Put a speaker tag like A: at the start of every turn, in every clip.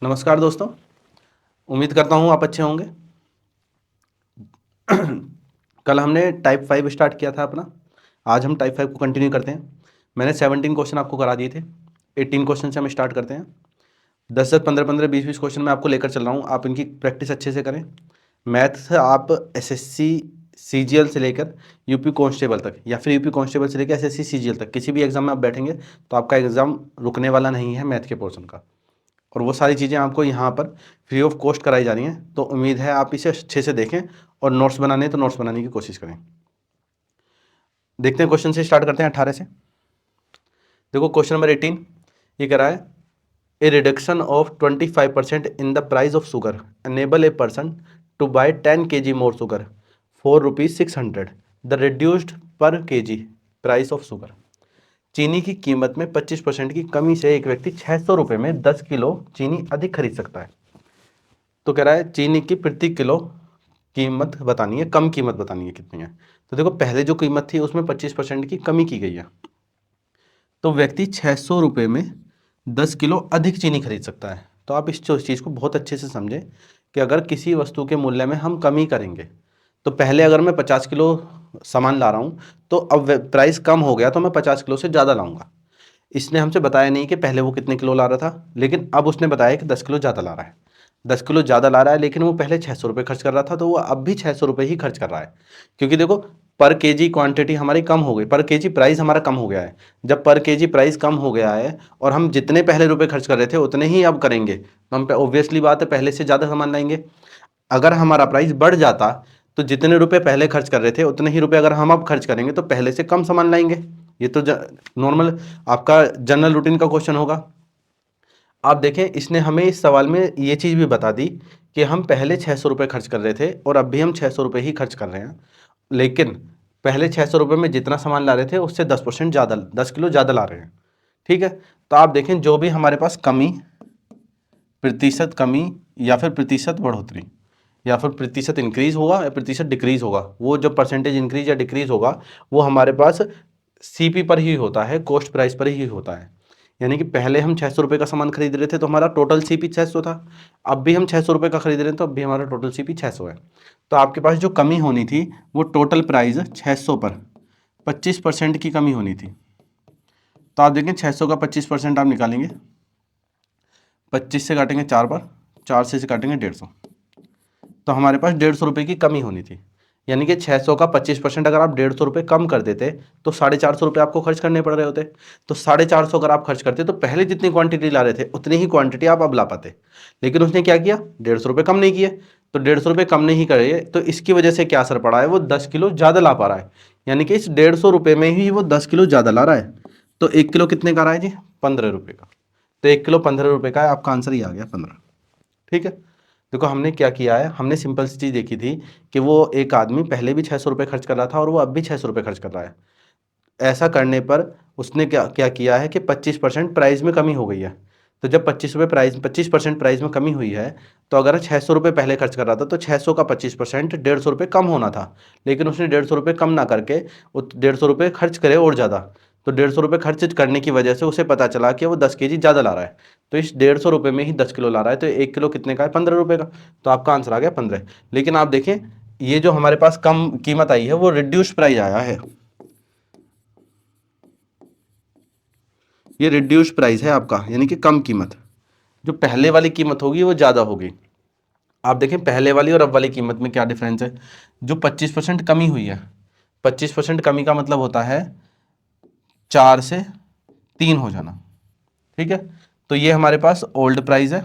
A: नमस्कार दोस्तों, उम्मीद करता हूँ आप अच्छे होंगे। कल हमने टाइप 5 स्टार्ट किया था अपना। आज हम टाइप 5 को कंटिन्यू करते हैं। मैंने 17 क्वेश्चन आपको करा दिए थे। 18 क्वेश्चन से हम स्टार्ट करते हैं। 10 15 15 20 20 क्वेश्चन मैं आपको लेकर चल रहा हूँ। आप इनकी प्रैक्टिस अच्छे से करें। मैथ से आप एसएससी सीजीएल से लेकर यूपी कांस्टेबल तक या फिर यूपी कांस्टेबल से लेकर एसएससी सीजीएल तक किसी भी एग्जाम में आप बैठेंगे तो आपका एग्जाम रुकने वाला नहीं है मैथ के पोर्शन का। और वो सारी चीज़ें आपको यहाँ पर फ्री ऑफ कॉस्ट कराई जा रही हैं। तो उम्मीद है आप इसे अच्छे से देखें और नोट्स बनाने हैं तो नोट्स बनाने की कोशिश करें। देखते हैं क्वेश्चन से स्टार्ट करते हैं 18 से। देखो क्वेश्चन नंबर 18 ये कह रहा है a reduction of 25% in the price of sugar enable a person to buy 10 kg more sugar for ₹600 the reduced per kg price of sugar. चीनी की कीमत में 25% की कमी से एक व्यक्ति 600 रुपये में 10 किलो चीनी अधिक खरीद सकता है। तो कह रहा है चीनी की प्रति किलो कीमत बतानी है, कम कीमत बतानी है कितनी है। तो देखो पहले जो कीमत थी उसमें 25% की कमी की गई है। तो व्यक्ति 600 रुपये में 10 किलो अधिक चीनी खरीद सकता है। तो आप इस चीज़ को बहुत अच्छे से समझें कि अगर किसी वस्तु के मूल्य में हम कमी करेंगे तो पहले अगर मैं 50 किलो सामान ला रहा हूँ तो अब प्राइस कम हो गया तो मैं 50 किलो से ज़्यादा लाऊंगा। इसने हमसे बताया नहीं कि पहले वो कितने किलो ला रहा था, लेकिन अब उसने बताया कि 10 किलो ज़्यादा ला रहा है। 10 किलो ज़्यादा ला रहा है, लेकिन वो पहले 600 रुपये खर्च कर रहा था तो वो अब भी 600 रुपये ही खर्च कर रहा है। क्योंकि देखो पर केजी क्वांटिटी हमारी कम हो गई, पर केजी प्राइस हमारा कम हो गया है। जब पर केजी प्राइस कम हो गया है और हम जितने पहले रुपए खर्च कर रहे थे उतने ही अब करेंगे तो हम ऑब्वियसली बात है पहले से ज़्यादा सामान लाएंगे। अगर हमारा प्राइस बढ़ जाता तो जितने रुपए पहले खर्च कर रहे थे उतने ही रुपए अगर हम अब खर्च करेंगे तो पहले से कम सामान लाएंगे। ये तो नॉर्मल आपका जनरल रूटीन का क्वेश्चन होगा। आप देखें इसने हमें इस सवाल में ये चीज़ भी बता दी कि हम पहले 600 रुपये खर्च कर रहे थे और अब भी हम 600 रुपये ही खर्च कर रहे हैं, लेकिन पहले 600 रुपये में जितना सामान ला रहे थे उससे 10% ज़्यादा, 10 किलो ज़्यादा ला रहे हैं। ठीक है, तो आप देखें जो भी हमारे पास कमी, प्रतिशत कमी या फिर प्रतिशत बढ़ोतरी या फिर प्रतिशत इंक्रीज होगा या प्रतिशत डिक्रीज होगा, वो जो परसेंटेज इंक्रीज या डिक्रीज होगा वो हमारे पास सीपी पर ही होता है, कॉस्ट प्राइस पर ही होता है। यानी कि पहले हम 600 रुपये का सामान खरीद रहे थे तो हमारा टोटल सीपी 600 था, अब भी हम 600 रुपये का खरीद रहे हैं तो अब भी हमारा टोटल सीपी 600 है। तो आपके पास जो कमी होनी थी वो टोटल प्राइस 600 पर 25% की कमी होनी थी। तो आप देखें 600 का 25% आप निकालेंगे, 25 से काटेंगे 4 बार, 4 से काटेंगे 150, तो हमारे पास 150 रुपये की कमी होनी थी। यानी कि 600 का 25% अगर आप 150 रुपये कम कर देते तो 450 रुपये आपको खर्च करने पड़ रहे होते। तो 450 अगर आप खर्च करते तो पहले जितनी क्वांटिटी ला रहे थे उतनी ही क्वांटिटी आप अब ला पाते, लेकिन उसने क्या किया, 150 रुपये कम नहीं किए। तो 150 रुपये कम नहीं करे तो इसकी वजह से क्या असर पड़ा है, वो 10 किलो ज़्यादा ला पा रहा है। यानी कि इस 150 रुपये में ही वो 10 किलो ज़्यादा ला रहा है। तो 1 किलो कितने का आ रहा है जी, 15 रुपये का। तो 1 किलो 15 रुपये का है, आपका आंसर ही आ गया 15। ठीक है, देखो हमने क्या किया है, हमने सिंपल सी चीज़ देखी थी कि वो एक आदमी पहले भी 600 रुपये खर्च कर रहा था और वो अब भी 600 रुपये खर्च कर रहा है। ऐसा करने पर उसने क्या क्या किया है कि 25% प्राइस में कमी हो गई है। तो जब 25% प्राइस में कमी हुई है तो अगर 600 रुपये पहले खर्च कर रहा था तो 600 का 25% 150 रुपये कम होना था, लेकिन उसने 150 रुपये कम ना करके वो 150 रुपये खर्च करे और ज़्यादा। तो 150 रुपये खर्च करने की वजह से उसे पता चला कि वो 10 केजी ज़्यादा ला रहा है। तो इस 150 रुपये में ही 10 किलो ला रहा है, तो 1 किलो कितने का है, 15 रुपये का। तो आपका आंसर आ गया 15। लेकिन आप देखें ये जो हमारे पास कम कीमत आई है वो रिड्यूस्ड प्राइस आया है, ये रिड्यूस्ड प्राइस है आपका, यानी कि कम कीमत। जो पहले वाली कीमत होगी वो ज़्यादा होगी। आप देखें पहले वाली और अब वाली कीमत में क्या डिफरेंस है। जो 25% कमी हुई है, 25% कमी का मतलब होता है 4 से 3 हो जाना। ठीक है, तो ये हमारे पास ओल्ड प्राइस है,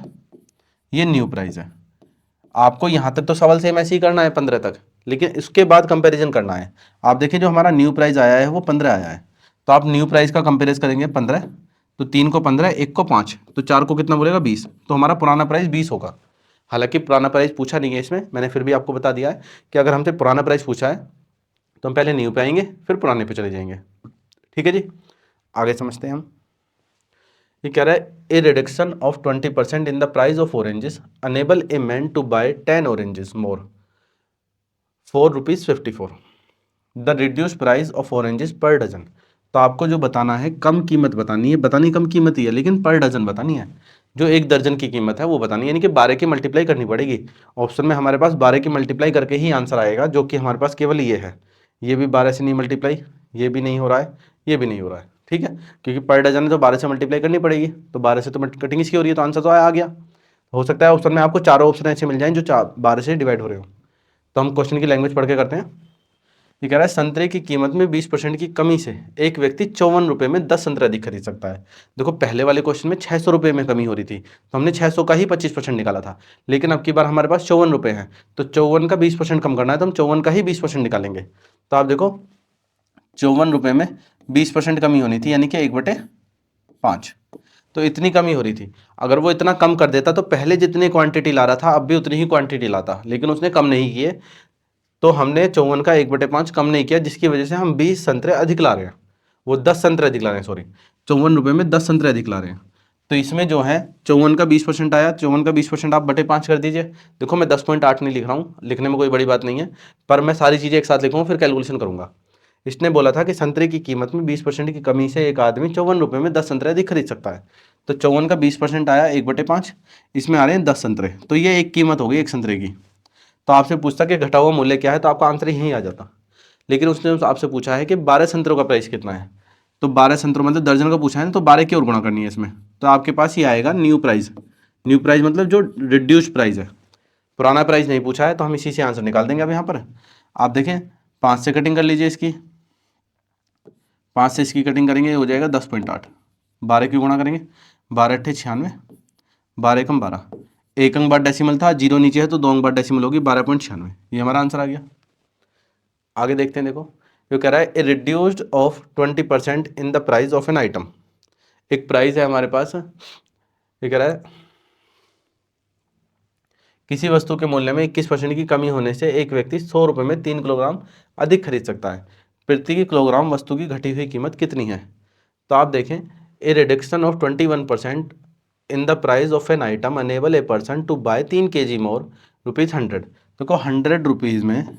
A: ये न्यू प्राइस है। आपको यहाँ तक तो सवाल सेम ऐसे ही करना है 15 तक, लेकिन इसके बाद कंपैरिजन करना है। आप देखें जो हमारा न्यू प्राइस आया है वो 15 आया है, तो आप न्यू प्राइस का कंपेरिजन करेंगे 15, तो 3 को 15, 1 को 5, तो 4 को कितना बोलेगा 20, तो हमारा पुराना प्राइस 20 होगा। हालांकि पुराना प्राइस पूछा नहीं है इसमें, मैंने फिर भी आपको बता दिया है कि अगर हमसे पुराना प्राइस पूछा है तो हम पहले न्यू पे आएंगे फिर पुराने पे चले जाएंगे। ठीक है जी, आगे समझते हैं हम। ये कह रहा है a reduction of 20% in the price of oranges enable a man to buy 10 oranges more ₹4.54 the reduce price of oranges per dozen. तो आपको जो बताना है कम कीमत बतानी है, बतानी कम कीमत ही है लेकिन पर डजन बतानी है। जो एक दर्जन की कीमत है वो बतानी, यानी कि 12 की मल्टीप्लाई करनी पड़ेगी। ऑप्शन में हमारे पास 12 की मल्टीप्लाई करके ही आंसर आएगा, जो कि हमारे पास केवल ये है। ये भी 12 से नहीं मल्टीप्लाई, ये भी नहीं हो रहा है, ये भी नहीं हो रहा है, ठीक है, क्योंकि पर डजन है तो 12 से मल्टीप्लाई करनी पड़ेगी, तो 12 से तो कटिंग इसकी हो रही है, तो आंसर तो आ गया। हो सकता है ऑप्शन में आपको चारों ऑप्शन ऐसे मिल जाएं जो 12 से डिवाइड हो रहे हो। तो हम क्वेश्चन की लैंग्वेज पढ़ के करते हैं। ये कह रहा है संतरे की कीमत में 20% की कमी से एक व्यक्ति 54 रुपये में 10 संतरे अधिक खरीद सकता है। देखो पहले वाले क्वेश्चन में 600 रुपये में कमी हो रही थी, तो हमने 600 का ही 25% निकाला था, लेकिन अब की बार हमारे पास 54 रुपये हैं, तो 54 का 20% कम करना है, तो हम 54 का ही 20% निकालेंगे। तो आप देखो 54 रुपये में 20% कमी होनी थी, यानी कि 1/5, तो इतनी कमी हो रही थी। अगर वो इतना कम कर देता तो पहले जितनी क्वांटिटी ला रहा था अब भी उतनी ही क्वांटिटी लाता, लेकिन उसने कम नहीं किए, तो हमने 54 का 1/5 कम नहीं किया, जिसकी वजह से हम 20 संतरे अधिक ला रहे हैं, वो 10 संतरे अधिक ला रहे हैं, सॉरी 54 रुपये में 10 संतरे अधिक ला रहे हैं। तो इसमें जो है 54 का 20% आया, 54 का 20% आप बटे 5 कर दीजिए। देखो मैं 10.8 नहीं लिख रहा हूँ, लिखने में कोई बड़ी बात नहीं है, पर मैं सारी चीज़ें एक साथ लिखूँगा फिर कैलकुलेशन करूँगा। इसने बोला था कि संतरे की कीमत में 20% की कमी से एक आदमी 54 रुपये में 10 संतरे अधिक खरीद सकता है। तो 54 का 20% आया 1/5, इसमें आ रहे हैं 10 संतरे, तो ये एक कीमत हो गई एक संतरे की। तो आपसे पूछता कि घटा हुआ मूल्य क्या है, तो आपका आंसर यहीं आ जाता, लेकिन उसने आपसे पूछा है कि 12 संतरों का प्राइस कितना है, तो 12 संतरों मतलब दर्जन का पूछा है ना, तो 12 की और गुणा करनी है इसमें, तो आपके पास ये आएगा न्यू प्राइस। न्यू प्राइस मतलब जो रिड्यूस्ड प्राइस है, पुराना प्राइस नहीं पूछा है, तो हम इसी से आंसर निकाल देंगे। अब यहाँ पर आप देखें 5 से कटिंग कर लीजिए इसकी, 5 से इसकी कटिंग करेंगे हो जाएगा 10.8, 12 की गुणा करेंगे 12 अट्ठे 96, 12 एकम 12, एक अंक बाद डेसिमल था, जीरो नीचे है तो 2 अंक बाद डेसिमल होगी 12.96, ये हमारा आंसर आ गया। आगे देखते हैं, देखो जो कह रहा है a reduced of 20% in the price of an item. एक प्राइस है हमारे पास, ये कह रहा है किसी वस्तु के मूल्य में 21% की कमी होने से एक व्यक्ति 100 रुपये में 3 किलोग्राम अधिक खरीद सकता है। प्रति किलोग्राम वस्तु की घटी हुई कीमत कितनी है? तो आप देखें a reduction of 21% in the price of an item enable a person to buy 3 kg more ₹100। देखो 100 रुपीज़ में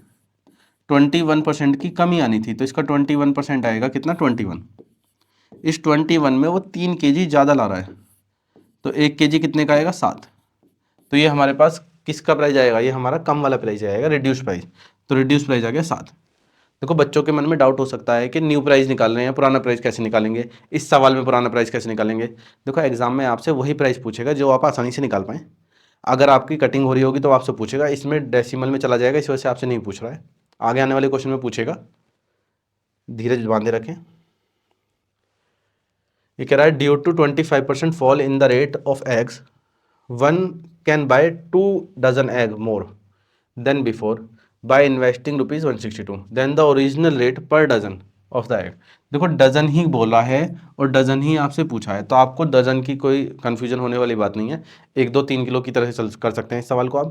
A: 21% की कमी आनी थी, तो इसका 21% आएगा कितना 21, इस 21 में वो 3 kg ज़्यादा ला रहा है, तो 1 kg कितने का आएगा 7, तो ये हमारे पास किसका प्राइस आएगा, ये हमारा कम वाला प्राइस आएगा, रिड्यूस प्राइस, तो रिड्यूस प्राइस आ गया 7। देखो बच्चों के मन में डाउट हो सकता है कि न्यू प्राइस निकाल रहे हैं, पुराना प्राइस कैसे निकालेंगे, इस सवाल में पुराना प्राइस कैसे निकालेंगे। देखो एग्जाम में आपसे वही प्राइस पूछेगा जो आप आसानी से निकाल पाएँ। अगर आपकी कटिंग हो रही होगी तो आपसे पूछेगा, इसमें डेसिमल में चला जाएगा, इस वजह से आपसे नहीं पूछ रहा है, आगे आने वाले क्वेश्चन में पूछेगा, धीरज बांधे रखें। ये कह रहा है due to 25% fall in the rate of eggs one can buy 2 dozen egg more than before by investing ₹162 then the original rate per dozen of the egg. देखो डजन ही बोला है और डजन ही आपसे पूछा है, तो आपको डजन की कोई कन्फ्यूजन होने वाली बात नहीं है, 1, 2, 3 किलो की तरह से कर सकते हैं इस सवाल को आप।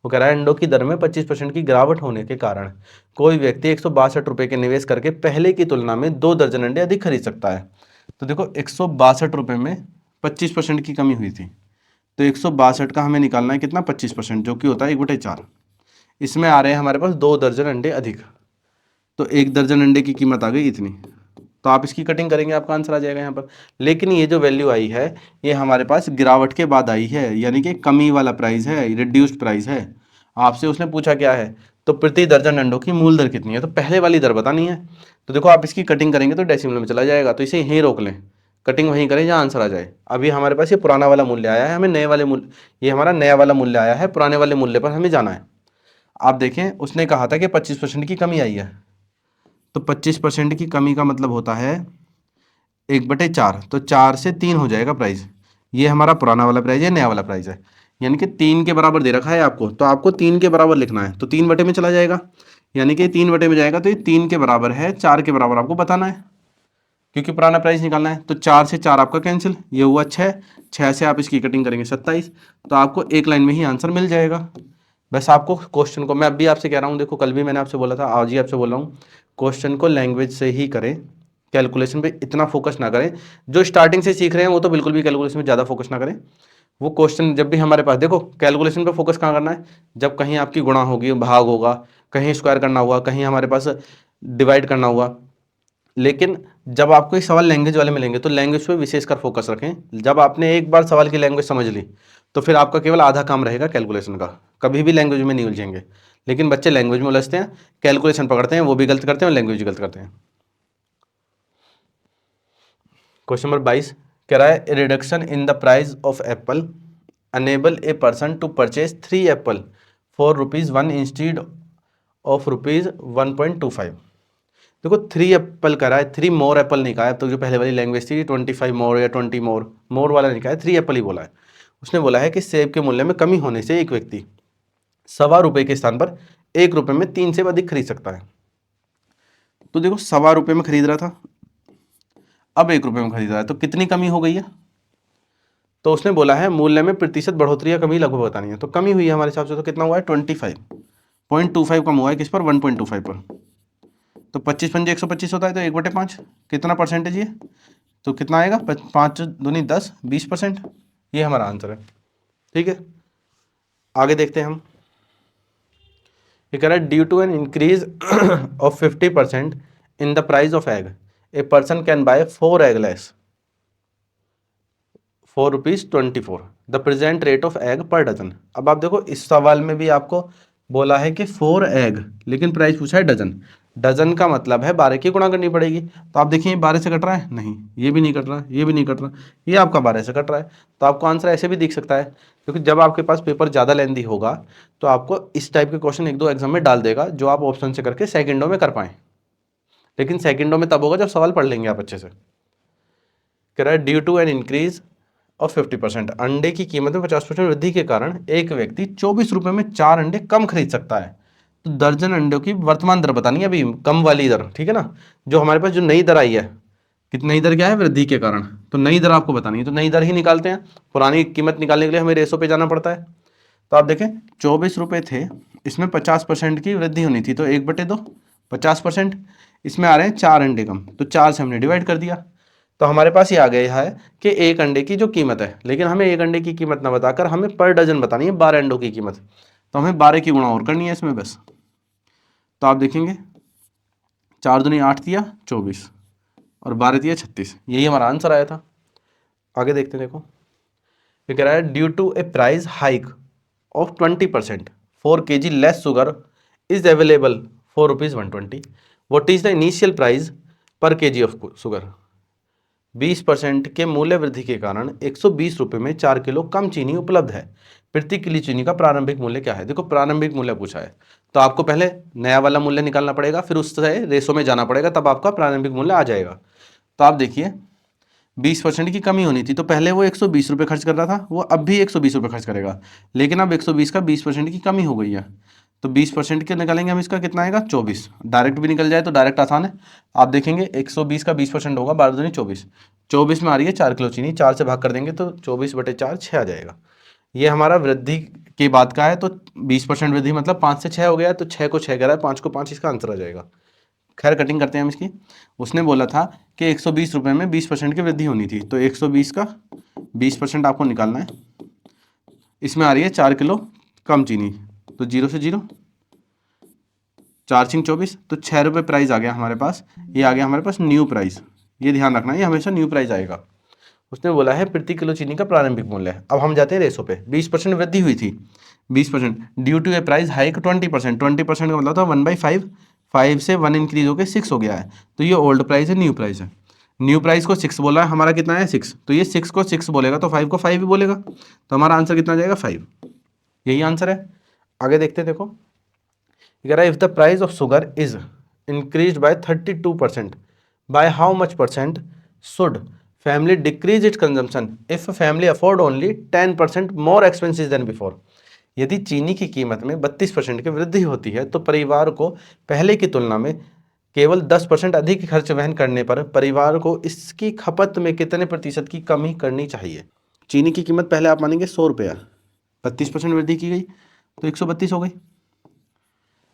A: वो कह रहा है अंडों की दर में 25% की गिरावट होने के कारण कोई व्यक्ति 162 रुपये के निवेश करके पहले की तुलना में 2 दर्जन अंडे अधिक खरीद सकता है। तो देखो 162 रुपये में 25% की कमी हुई थी, तो 162 का हमें निकालना है कितना 25%, जो कि होता है 1/4। इसमें आ रहे हैं हमारे पास 2 दर्जन अंडे अधिक, तो 1 दर्जन अंडे की कीमत आ गई इतनी, तो आप इसकी कटिंग करेंगे आपका आंसर आ जाएगा यहाँ पर। लेकिन ये जो वैल्यू आई है ये हमारे पास गिरावट के बाद आई है, यानी कि कमी वाला प्राइस है, रिड्यूस्ड प्राइस है। आपसे उसने पूछा क्या है, तो प्रति दर्जन अंडों की मूल दर कितनी है, तो पहले वाली दर बतानी है। तो देखो आप इसकी कटिंग करेंगे तो डेसिमल में चला जाएगा, तो इसे यहीं रोक लें, कटिंग वहीं करें जहाँ आंसर आ जाए। अभी हमारे पास ये पुराना वाला मूल्य आया है, हमें नए वाले मूल्य, ये हमारा नया वाला मूल्य आया है, पुराने वाले मूल्य पर हमें जाना है। आप देखें उसने कहा था कि 25% की कमी आई है, तो 25% की कमी का मतलब होता है 1/4, तो 4 से 3 हो जाएगा प्राइस। ये हमारा पुराना वाला प्राइस है, नया वाला प्राइस है, यानी कि 3 के बराबर दे रखा है आपको, तो आपको 3 के बराबर लिखना है, तो 3 बटे में चला जाएगा, यानी कि 3 बटे में जाएगा, तो ये 3 के बराबर है, 4 के बराबर आपको बताना है, क्योंकि पुराना प्राइस निकालना है। तो 4 से 4 आपका कैंसिल, ये हुआ 6, 6 से आप इसकी कटिंग करेंगे 27, तो आपको एक लाइन में ही आंसर मिल जाएगा। बस आपको क्वेश्चन को, मैं अभी आपसे कह रहा हूँ, देखो कल भी मैंने आपसे बोला था, आज ही आपसे बोल रहा हूँ, क्वेश्चन को लैंग्वेज से ही करें, कैलकुलेशन पे इतना फोकस ना करें। जो स्टार्टिंग से सीख रहे हैं वो तो बिल्कुल भी कैलकुलेशन में ज़्यादा फोकस ना करें। वो क्वेश्चन जब भी हमारे पास, देखो कैलकुलेशन पे फोकस कहाँ करना है, जब कहीं आपकी गुणा होगी, भाग होगा, कहीं स्क्वायर करना होगा, कहीं हमारे पास डिवाइड करना होगा, लेकिन जब आपको ये सवाल लैंग्वेज वाले मिलेंगे तो लैंग्वेज पे विशेषकर फोकस रखें। जब आपने एक बार सवाल की लैंग्वेज समझ ली तो फिर आपका केवल आधा काम रहेगा कैलकुलेशन का, कभी भी लैंग्वेज में नहीं उलझेंगे। लेकिन बच्चे लैंग्वेज में उलझते हैं, कैलकुलेशन पकड़ते हैं, वो भी गलत करते हैं और लैंग्वेज भी गलत करते हैं। क्वेश्चन नंबर 22 कह रहा है reduction in the price of apple enable a person to purchase 3 apple for ₹1 instead of ₹1.25। देखो 3 एप्पल करा है, 3 मोर एप्पल नहीं कहा है। तो जो पहले वाली लैंग्वेज थी 25 मोर या 20 मोर वाला नहीं कहा है, 3 एप्पल ही बोला है। उसने बोला है कि सेब के मूल्य में कमी होने से एक व्यक्ति ₹1.25 के स्थान पर ₹1 में 3 सेब अधिक खरीद सकता है। तो देखो ₹1.25 में खरीद रहा था, अब ₹1 में खरीद रहा है, तो कितनी कमी हो गई है? तो उसने बोला है मूल्य में प्रतिशत बढ़ोतरी या कमी लगभग बतानी है। तो कमी हुई है हमारे हिसाब से, तो कितना हुआ है 25.25 कम हुआ है किस पर 1.25 पर। तो 25 पंजे 125 होता है, तो 1/5 कितना परसेंटेज ये, तो कितना आएगा 5 दूनी 10 20%। ये हमारा आंसर है। ठीक है, आगे देखते हैं हम। ये कह रहा है due to an increase of 50% in the price of egg a person can buy 4 egg less ₹4.24 the present rate of egg per dozen. अब आप देखो इस सवाल में भी आपको बोला है कि 4 एग, लेकिन प्राइस पूछा है डजन। डजन का मतलब है 12 की गुणा करनी पड़ेगी। तो आप देखिए 12 से कट रहा है, नहीं ये भी नहीं कट रहा, ये भी नहीं कट रहा, ये आपका 12 से कट रहा है। तो आपको आंसर ऐसे भी दिख सकता है, क्योंकि जब आपके पास पेपर ज़्यादा लेंदी होगा तो आपको इस टाइप के क्वेश्चन 1-2 एग्जाम में डाल देगा, जो आप ऑप्शन से करके सेकेंडों में कर पाएँ। लेकिन सेकेंडों में तब होगा जब सवाल पढ़ लेंगे आप अच्छे से। कह रहा है ड्यू टू एन इंक्रीज और 50% अंडे की कीमत में 50% वृद्धि के कारण एक व्यक्ति ₹24 में 4 अंडे कम खरीद सकता है। तो दर्जन अंडों की वर्तमान दर बतानी है, अभी कम वाली दर, ठीक है ना। जो हमारे पास जो नई दर आई है, कितनी नई दर क्या है, वृद्धि के कारण। तो नई दर आपको बतानी है, तो नई दर ही निकालते हैं। पुरानी कीमत निकालने के लिए हमें रेशो पे जाना पड़ता है। तो आप देखें ₹24 थे, इसमें 50% की वृद्धि होनी थी, तो 1/2 50%। इसमें आ रहे हैं 4 अंडे कम, तो 4 से हमने डिवाइड कर दिया। तो हमारे पास ये आ गया है कि एक अंडे की जो कीमत है, लेकिन हमें एक अंडे की कीमत ना बताकर हमें पर डजन बतानी है 12 अंडों की कीमत। तो हमें 12 की गुणा और करनी है इसमें बस। तो आप देखेंगे 4 दूनी 8 दिया 24 और 12 दिया 36, यही हमारा आंसर आया था। आगे देखते हैं, देखो ये कह रहा है due to a price hike of 20% 4 kg less sugar is available for ₹120। What is the initial price per kg of sugar. 20% के मूल्य वृद्धि के कारण ₹120 में 4 किलो कम चीनी उपलब्ध है। प्रति किलो चीनी का प्रारंभिक मूल्य क्या है। देखो प्रारंभिक मूल्य पूछा है, तो आपको पहले नया वाला मूल्य निकालना पड़ेगा, फिर उससे रेशो में जाना पड़ेगा, तब आपका प्रारंभिक मूल्य आ जाएगा। तो आप देखिए 20% की कमी होनी थी, तो पहले वो ₹120 खर्च कर रहा था, वो अब भी ₹120 खर्च करेगा, लेकिन अब 120 का 20% की कमी हो गई है। तो 20% के निकालेंगे हम, इसका कितना आएगा 24। डायरेक्ट भी निकल जाए तो डायरेक्ट आसान है। आप देखेंगे 120 का 20% होगा 12 दूनी 24, 24 में आ रही है 4 किलो चीनी, 4 से भाग कर देंगे तो 24/4 6 आ जाएगा। ये हमारा वृद्धि की बात का है, तो 20% वृद्धि मतलब 5 से 6 हो गया, तो 6 को 6 कह रहा है, 5 को 5, इसका आंसर आ जाएगा। खैर कटिंग करते हैं हम इसकी। उसने बोला था कि ₹120 में 20% की वृद्धि होनी थी, तो 120 का 20% आपको निकालना है। इसमें आ रही है 4 किलो कम चीनी, तो 0 से 0, 4 छिंग 24, तो ₹6 प्राइस आ गया हमारे पास। ये आ गया हमारे पास न्यू प्राइस, ये ध्यान रखना है, ये हमेशा न्यू प्राइस आएगा। उसने बोला है प्रति किलो चीनी का प्रारंभिक मूल्य है। अब हम जाते हैं रेशो पे। 20% वृद्धि हुई थी, 20% due to a price hike 20%, 20% का मतलब था 1/5, 5 से 1 इंक्रीज होकर 6 हो गया है, तो ये ओल्ड प्राइस है, न्यू प्राइस है। न्यू प्राइस को 6 बोला है, हमारा कितना है 6, तो ये 6 को 6 बोलेगा तो 5 को 5 भी बोलेगा, तो हमारा आंसर कितना आ जाएगा 5। यही आंसर है। आगे देखते हैं, देखो कह रहा है if the price of sugar is increase bye 32%, by how much percent should family decrease it consumption if family afford only 10% more expensive than before. यदि चीनी की कीमत में 32% की वृद्धि होती है तो परिवार को पहले की तुलना में केवल 10% अधिक खर्च वहन करने पर परिवार को इसकी खपत में कितने प्रतिशत की कमी करनी चाहिए। चीनी की कीमत पहले आप मानेंगे ₹100, 32% वृद्धि की गई तो 132 हो गई।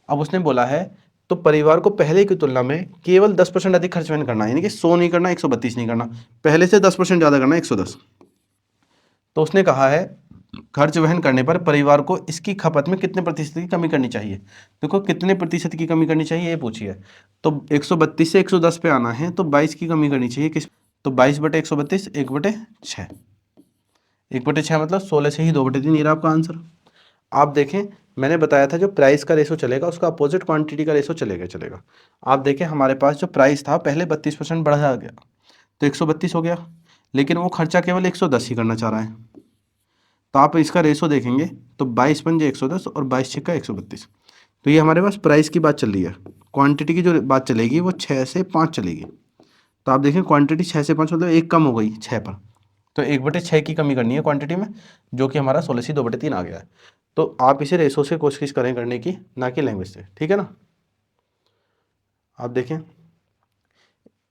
A: अब उसने बोला है तो परिवार को पहले की तुलना में केवल 10% अधिक खर्च वहन करना है, यानी कि 100 नहीं करना, 132 नहीं करना, पहले से 10% ज़्यादा करना है, 110। तो उसने कहा है खर्च वहन करने पर परिवार को इसकी खपत में कितने प्रतिशत की कमी करनी चाहिए। देखो कितने प्रतिशत की कमी करनी चाहिए ये पूछिए। तो 132 से 110 पे आना है तो 22 की कमी करनी चाहिए किस, तो 22/132 1/6, 1/6 मतलब 16 से ही 2/3 ये रहा आपका आंसर। आप देखें मैंने बताया था जो प्राइस का रेशो चलेगा उसका अपोजिट क्वांटिटी का रेशो चलेगा। आप देखें हमारे पास जो प्राइस था पहले 32% बढ़ा गया तो 132 हो गया, लेकिन वो खर्चा केवल 110 ही करना चाह रहा है। तो आप इसका रेशो देखेंगे तो 22×110 और 22×6 132। तो ये हमारे पास प्राइस की बात चल रही है। क्वांटिटी की जो बात चलेगी वो 6 से 5 चलेगी। तो आप देखें क्वांटिटी 6 से 5 मतलब एक कम हो गई 6 पर, तो 1/6 की कमी करनी है क्वांटिटी में, जो कि हमारा 16 से 2/3 आ गया है। तो आप इसे रेशो से कोशिश करें करने की, ना कि लैंग्वेज से, ठीक है ना। आप देखें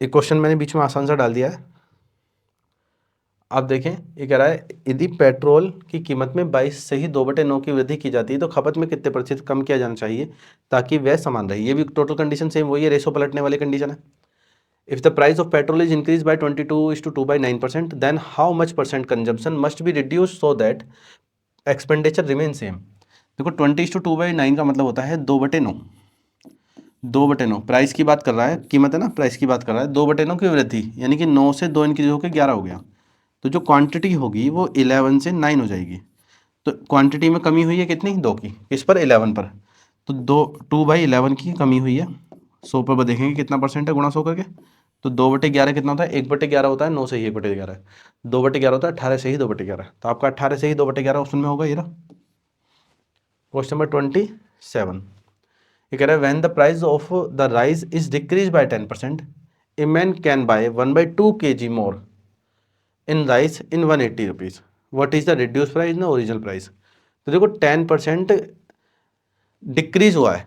A: एक क्वेश्चन मैंने बीच में आसान सा डाल दिया है। आप देखें ये कह रहा है यदि पेट्रोल की कीमत में 22 से ही 2/9 की वृद्धि की जाती है तो खपत में कितने प्रतिशत कम किया जाना चाहिए ताकि वह समान रहे। ये भी टोटल कंडीशन सेम वही है, रेशो पलटने वाली कंडीशन है। If the price of petrol is increase by 22:2/9%, then how much percent consumption must be reduce so that expenditure remain same. देखो 20:2/9 का मतलब होता है 2/9, 2/9 प्राइस की बात कर रहा है, कीमत है ना, प्राइस की बात कर रहा है। 2/9 की वृद्धि यानी कि 9 से 2 इंक्रीज होकर 11 हो गया, तो जो क्वांटिटी होगी वो 11 से 9 हो जाएगी। तो क्वांटिटी में कमी हुई है कितनी, 2 की, किस पर, 11 पर। तो 2/11 की कमी हुई है, 100 पर देखेंगे कितना परसेंट है गुणा 100 करके। तो 2/11 कितना होता है, 1/11 होता है, 9 से ही 1/11 है, 2/11 होता है 18 से ही 2/11। तो आपका 18 से ही 2/11 ऑप्शन में होगा ये रहा। क्वेश्चन नंबर 27 ये कह रहा है when the price of the rice is decrease by 10%, a man can buy 1/2 kg more in rice in 180 rupees, what is the reduce price ना ओरिजिनल प्राइस। तो देखो 10% डिक्रीज हुआ है,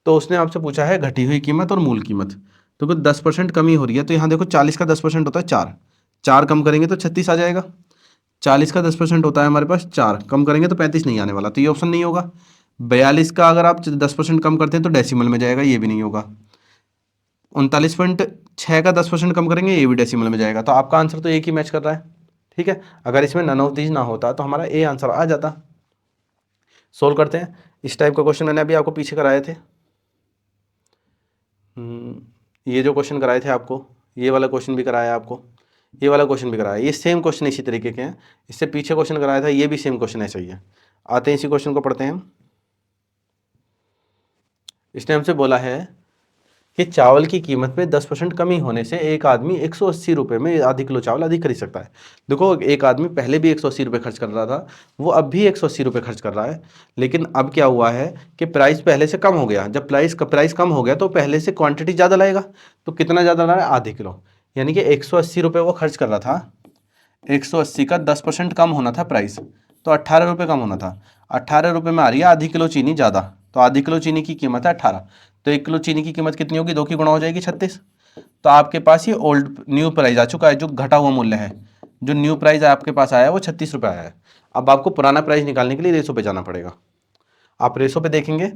A: तो उसने आपसे पूछा है घटी हुई कीमत और मूल कीमत। तो कुछ 10% कमी हो रही है, तो यहाँ देखो 40 का 10% होता है 4, 4 कम करेंगे तो 36 आ जाएगा। 40 का 10% होता है हमारे पास 4 कम करेंगे तो 35 नहीं आने वाला, तो ये ऑप्शन नहीं होगा। 42 का अगर आप 10% कम करते हैं तो डेसिमल में जाएगा, ये भी नहीं होगा। 39.6 का 10% कम करेंगे, ये भी डेसिमल में जाएगा। तो आपका आंसर तो एक ही मैच कर रहा है, ठीक है। अगर इसमें नन ऑफ दीज ना होता तो हमारा ए आंसर आ जाता। सोल्व करते हैं। इस टाइप का क्वेश्चन मैंने अभी आपको पीछे कराए थे। ये जो क्वेश्चन कराए थे आपको, ये वाला क्वेश्चन भी कराया आपको, ये वाला क्वेश्चन भी कराया, ये सेम क्वेश्चन इसी तरीके के हैं। इससे पीछे क्वेश्चन कराया था, ये भी सेम क्वेश्चन ऐसा ही है। आते हैं इसी क्वेश्चन को पढ़ते हैं। इसने हमसे बोला है कि चावल की कीमत में 10% कमी होने से एक आदमी 180 रुपये में आधी किलो चावल अधिक खरीद सकता है। देखो एक आदमी पहले भी 180 रुपये खर्च कर रहा था, वो अब भी 180 रुपये खर्च कर रहा है, लेकिन अब क्या हुआ है कि प्राइस पहले से कम हो गया। जब प्राइस कम हो गया तो पहले से क्वांटिटी ज़्यादा लाएगा। तो कितना ज़्यादा ला रहा है, आधे किलो, यानी कि 180 रुपये वो खर्च कर रहा था, 180 का 10% कम होना था प्राइस, तो 18 रुपये कम होना था। 18 रुपये में आ रही है आधी किलो चीनी ज़्यादा, तो आधी किलो चीनी की कीमत है 18, तो 1 किलो चीनी की कीमत कितनी होगी, 2 की गुणा हो जाएगी 36। तो आपके पास ये ओल्ड न्यू प्राइस आ चुका है, जो घटा हुआ मूल्य है, जो न्यू प्राइस आपके पास आया है वो 36 रुपये आया है। अब आपको पुराना प्राइस निकालने के लिए रेशो पे जाना पड़ेगा। आप रेशो पे देखेंगे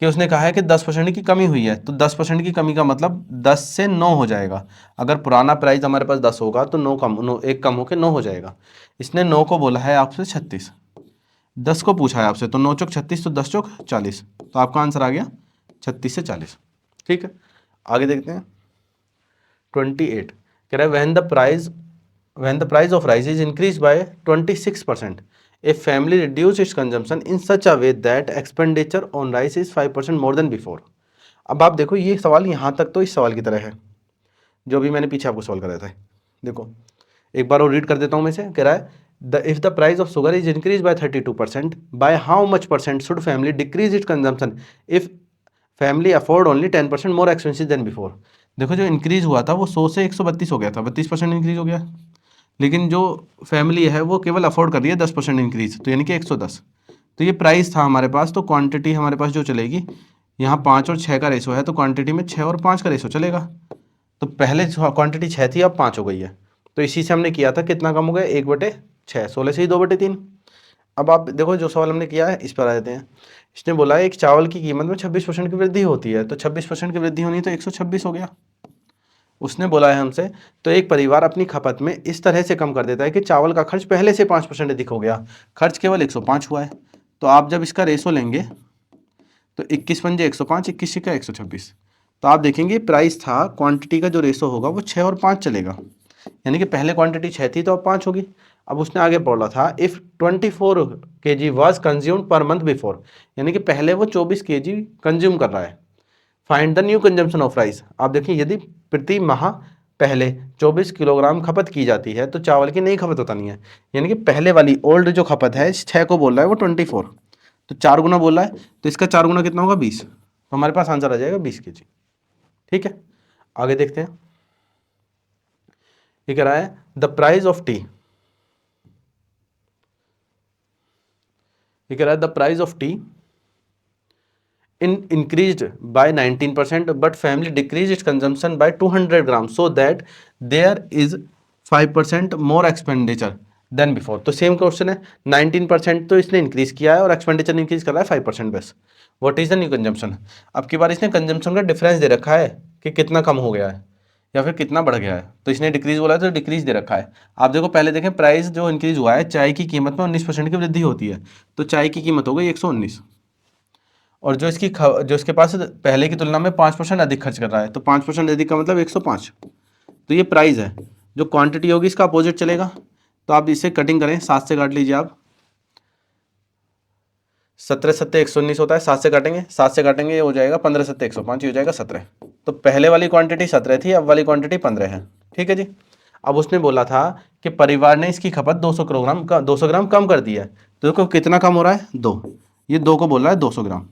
A: कि उसने कहा है कि 10% की कमी हुई है, तो 10% की कमी का मतलब 10 से 9 हो जाएगा। अगर पुराना प्राइस हमारे पास 10 होगा तो 9 एक कम होकर 9 हो जाएगा। इसने 9 को बोला है आपसे 36, 10 को पूछा है आपसे, तो 9 चौक 36, तो 10 चौक 40, तो आपका आंसर आ गया 36 से 40। ठीक है, आगे देखते हैं। 28 कह रहा है when the price of rice is increased by 26%, a family reduce its consumption in such a way that expenditure on rice is 5% more than before। अब आप देखो ये सवाल यहाँ तक तो इस सवाल की तरह है जो भी मैंने पीछे आपको सवाल कराया था। देखो एक बार और रीड कर देता हूँ मैं से। कह रहा है if the price of sugar is increased by 32%, by how much percent should family decrease its consumption if family afford only 10% more expensive than before। देखो जो इंक्रीज हुआ था वो 100 से 132 हो गया था, 32% इंक्रीज हो गया, लेकिन जो फैमिली है वो केवल अफोर्ड कर रही है 10% इंक्रीज, तो यानी कि 110। तो ये प्राइस था हमारे पास, तो क्वांटिटी हमारे पास जो चलेगी, यहाँ 5 और 6 का रेशो है, तो क्वांटिटी में 6 और 5 का रेशो चलेगा। तो पहले क्वांटिटी 6 थी, अब 5 हो गई है, तो इसी से हमने किया था कितना कम हो गया, 1/6, 16 से ही 2/3। अब आप देखो जो सवाल हमने किया है इस पर आ जाते हैं। इसने बोला है एक चावल की कीमत में 26% की वृद्धि होती है, तो 26% की वृद्धि होनी तो 126 हो गया। उसने बोला है हमसे, तो एक परिवार अपनी खपत में इस तरह से कम कर देता है कि चावल का खर्च पहले से 5% अधिक हो गया, खर्च केवल 105 हुआ है। तो आप जब इसका रेशो लेंगे तो 21 पंजे 105, 21 छिक्का 126। तो आप देखेंगे प्राइस था, क्वांटिटी का जो रेशो होगा वो 6 और 5 चलेगा, यानी कि पहले क्वांटिटी 6 थी तो अब 5 होगी। अब उसने आगे बोला था if 24 kg was consumed per month before, यानी कि पहले वो 24 kg कंज्यूम कर रहा है। Find the new consumption of rice. आप देखिए यदि प्रति माह पहले 24 किलोग्राम खपत की जाती है तो चावल की नई खपत बतानी है, यानी कि पहले वाली ओल्ड जो खपत है 6 को बोल रहा है वो 24, तो 4 गुना बोल रहा है, तो इसका 4 गुना कितना होगा 20, तो हमारे पास आंसर आ जाएगा 20 kg। ठीक है, आगे देखते हैं। ये कह रहा है द प्राइस ऑफ टी, ये कह रहा है the price of T increased by 19%, but family decreased its consumption by 200 grams, so that there is 5% more expenditure than before। तो सेम क्वेश्चन है, 19% तो इसने इंक्रीज किया है और एक्सपेंडिचर इंक्रीज कर रहा है 5% बस। What is the new consumption. अब की बार इसने कंजम्पशन का डिफरेंस दे रखा है कि कितना कम हो गया है या फिर कितना बढ़ गया है, तो इसने डिक्रीज बोला है तो डिक्रीज दे रखा है। आप देखो पहले देखें प्राइस जो इंक्रीज हुआ है, चाय की कीमत में 19% की वृद्धि होती है, तो चाय की कीमत हो गई 119, और जो जो इसके पास पहले की तुलना में 5% अधिक खर्च कर रहा है, तो 5% अधिक का मतलब 105। तो ये प्राइस है, जो क्वांटिटी होगी इसका अपोजिट चलेगा। तो आप इसे कटिंग करें, 7 से काट लीजिए आप, 17 सत्ते 119 होता है, 7 से काटेंगे, 7 से काटेंगे ये हो जाएगा 15 सत्ते 105, ये हो जाएगा 17। तो पहले वाली क्वांटिटी 17 थी, अब वाली क्वांटिटी 15 है। ठीक है जी। अब उसने बोला था कि परिवार ने इसकी खपत 200 ग्राम कम कर दी है, तो देखो कितना कम हो रहा है 2, ये 2 को बोल रहा है 200 ग्राम,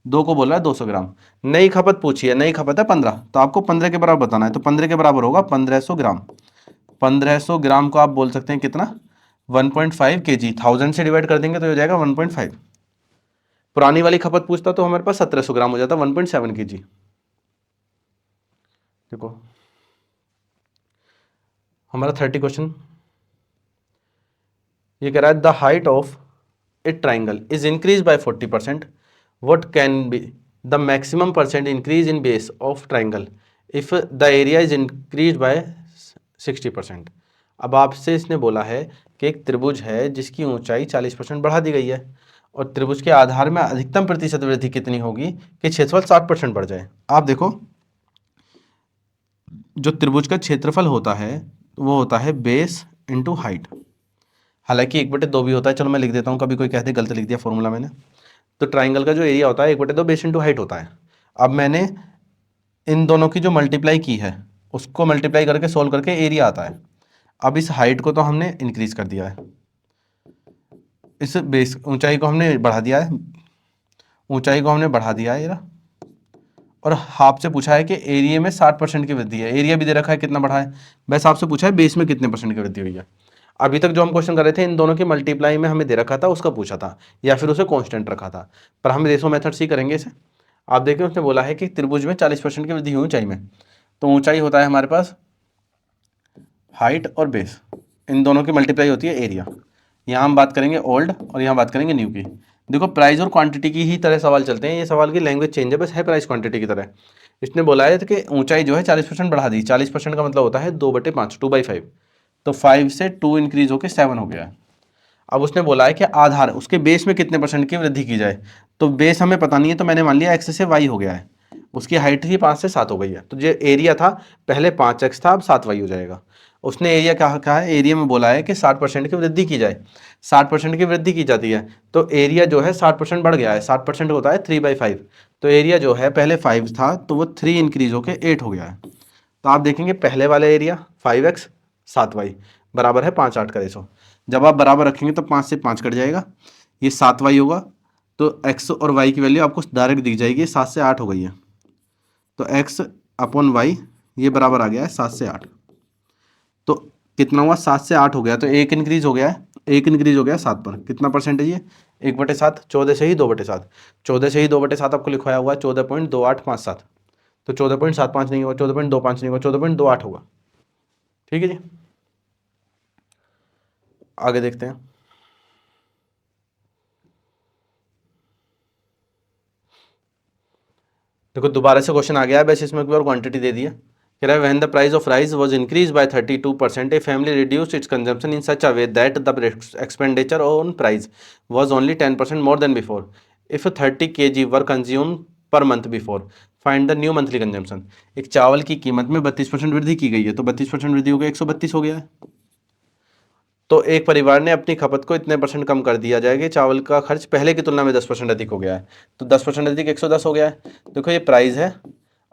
A: 2 को बोल रहा है 200 ग्राम। नई खपत पूछी है, नई खपत है 15, तो आपको 15 के बराबर बताना है, तो 15 के बराबर होगा 1500 ग्राम। 1500 ग्राम को आप बोल सकते हैं कितना, 1.5 kg, 1000 से डिवाइड कर देंगे तो हो जाएगा 1.5। पुरानी वाली खपत पूछता तो हमारे पास 1700 ग्राम हो जाता, 1.7 kg। देखो हमारा 30 क्वेश्चन, ये कह रहा है the height of A triangle is increase bye 40%, what can be the maximum percent increase in base of triangle if the area is increase bye 60%। अब आपसे इसने बोला है कि एक त्रिभुज है जिसकी ऊंचाई 40% बढ़ा दी गई है, और त्रिभुज के आधार में अधिकतम प्रतिशत वृद्धि कितनी होगी कि क्षेत्रफल 60% बढ़ जाए। आप देखो जो त्रिभुज का क्षेत्रफल होता है वो होता है बेस इंटू हाइट, हालांकि 1/2 भी होता है, चलो मैं लिख देता हूँ, कभी कोई कहते गलत लिख दिया फॉर्मूला मैंने। तो ट्राइंगल का जो एरिया होता है 1/2 बेस इंटू हाइट होता है। अब मैंने इन दोनों की जो मल्टीप्लाई की है उसको मल्टीप्लाई करके सोल्व करके एरिया आता है। अब इस हाइट को तो हमने इंक्रीज कर दिया है, इस बेस ऊंचाई को हमने बढ़ा दिया है, ऊंचाई को हमने बढ़ा दिया है ये, और आपसे पूछा है कि एरिया में 60% की वृद्धि है, एरिया भी दे रखा है कितना बढ़ा है, बस आपसे पूछा है बेस में कितने परसेंट की वृद्धि हुई है। अभी तक जो हम क्वेश्चन कर रहे थे इन दोनों की मल्टीप्लाई में हमें दे रखा था, उसका पूछा था या फिर उसे कांस्टेंट रखा था, पर हम रेशो मेथड से ही करेंगे इसे। आप देखिए उसने बोला है कि त्रिभुज में 40% की वृद्धि हुई ऊंचाई में, तो ऊंचाई होता है हमारे पास हाइट और बेस, इन दोनों की मल्टीप्लाई होती है एरिया। यहाँ हम बात करेंगे ओल्ड और यहाँ बात करेंगे न्यू की। देखो प्राइस और क्वांटिटी की ही तरह सवाल चलते हैं, ये सवाल की लैंग्वेज चेंज है, बस है प्राइस क्वांटिटी की तरह। इसने बोला है कि ऊंचाई जो है 40% बढ़ा दी, 40% का मतलब होता है 2/5, 2/5, तो 5 से 2 इंक्रीज होकर 7 हो गया है। अब उसने बोला है कि आधार उसके बेस में कितने परसेंट की वृद्धि की जाए, तो बेस हमें पता नहीं है, तो मैंने मान लिया एक्स से वाई हो गया है, उसकी हाइट थी 5 से 7 हो गई है, तो जो एरिया था पहले 5x था अब 7y हो जाएगा। उसने एरिया कहा है, एरिया में बोला है कि 60% की वृद्धि की जाए, 60% की वृद्धि की जाती है, तो एरिया जो है 60% बढ़ गया है, 60% होता है 3/5, तो एरिया जो है पहले 5 था तो वो 3 इंक्रीज होकर 8 हो गया है। तो आप देखेंगे पहले वाला एरिया 5x 7y बराबर है 5 8 का रेशो, जब आप बराबर रखेंगे तो 5 से 5 कट जाएगा, ये 7y होगा, तो x और y की वैल्यू आपको डायरेक्ट दिख जाएगी, 7 से 8 हो गई है, तो x अपॉन वाई ये बराबर आ गया है 7 से 8। तो कितना हुआ 7 से 8 हो गया, तो एक इंक्रीज हो गया है, एक इंक्रीज हो गया 7 पर, कितना परसेंट है ये 1/7, 14 से ही 2/7, 14 से ही 2/7 आपको लिखवाया हुआ है 14.2857, तो 14.75 नहीं होगा, 14.25 नहीं होगा, 14.28 होगा। ठीक है जी, आगे देखते हैं। देखो दोबारा से क्वेश्चन आ गया है, वैसे इसमें एक बार क्वांटिटी दे दी है, कह रहा है when the price of rice was increase by 32% a family reduced it's consumption in such a way that the expenditure on price was only 10% more than before if 30 kg were consume per month before find the new monthly consumption. एक चावल की कीमत में 32% वृद्धि की गई है, तो 32% वृद्धि हो गया 132 हो गया है। तो एक परिवार ने अपनी खपत को इतने परसेंट कम कर दिया जाएगा कि चावल का खर्च पहले की तुलना में 10% अधिक हो गया है, तो 10% अधिक 110 हो गया है। देखो ये प्राइस है,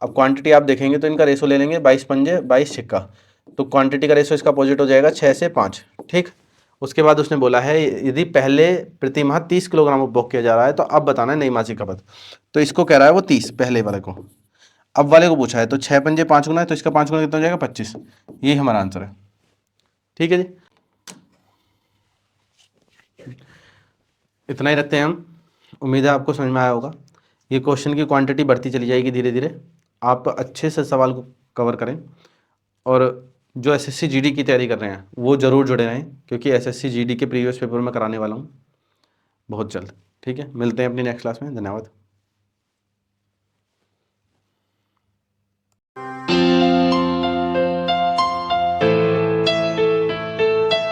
A: अब क्वांटिटी आप देखेंगे तो इनका रेशो ले लेंगे 22 पंजे 22 छिक्का, तो क्वांटिटी का रेशो इसका अपोजिट हो जाएगा 6 से 5, ठीक। उसके बाद उसने बोला है यदि पहले प्रति माह 30 किलोग्राम उपभोग किया जा रहा है तो अब बताना है नई मासिक खपत। तो इसको कह रहा है वो 30 पहले वाले को, अब वाले को पूछा है तो 6 पंजे 5 गुना है, तो इसका 5 गुना कितना हो जाएगा 25। ये हमारा आंसर है, ठीक है जी। इतना ही रखते हैं हम, उम्मीद है आपको समझ में आया होगा। ये क्वेश्चन की क्वांटिटी बढ़ती चली जाएगी धीरे धीरे, आप अच्छे से सवाल को कवर करें, और जो एसएससी जीडी की तैयारी कर रहे हैं वो ज़रूर जुड़े रहें, क्योंकि एसएससी जीडी के प्रीवियस पेपर में कराने वाला हूँ बहुत जल्द, ठीक है। मिलते हैं अपनी नेक्स्ट क्लास में, धन्यवाद।